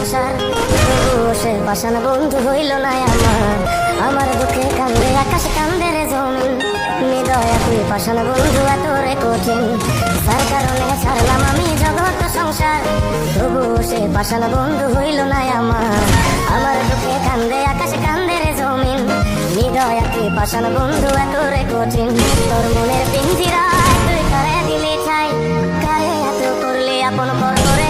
সংসার, তবুও সে পাষাণ বন্ধু হইল না আমার দুঃখে কান্দে আকাশ কান্দে রে জমিন। নিদয়া তুই পাষাণ বন্ধু এত রে কঠিন, যার কারণে ছাড়লাম আমি জগৎ সংসার, তবুও সে পাষাণ বন্ধু হইল না আমার দুঃখে কান্দে আকাশ কান্দে রে জমিন। নিদয়া তুই পাষাণ বন্ধু এত রে কঠিন, তোর মনের পিঞ্জিরা তুই কারে দিলে চাই, কারে এত করলে আপন পর করে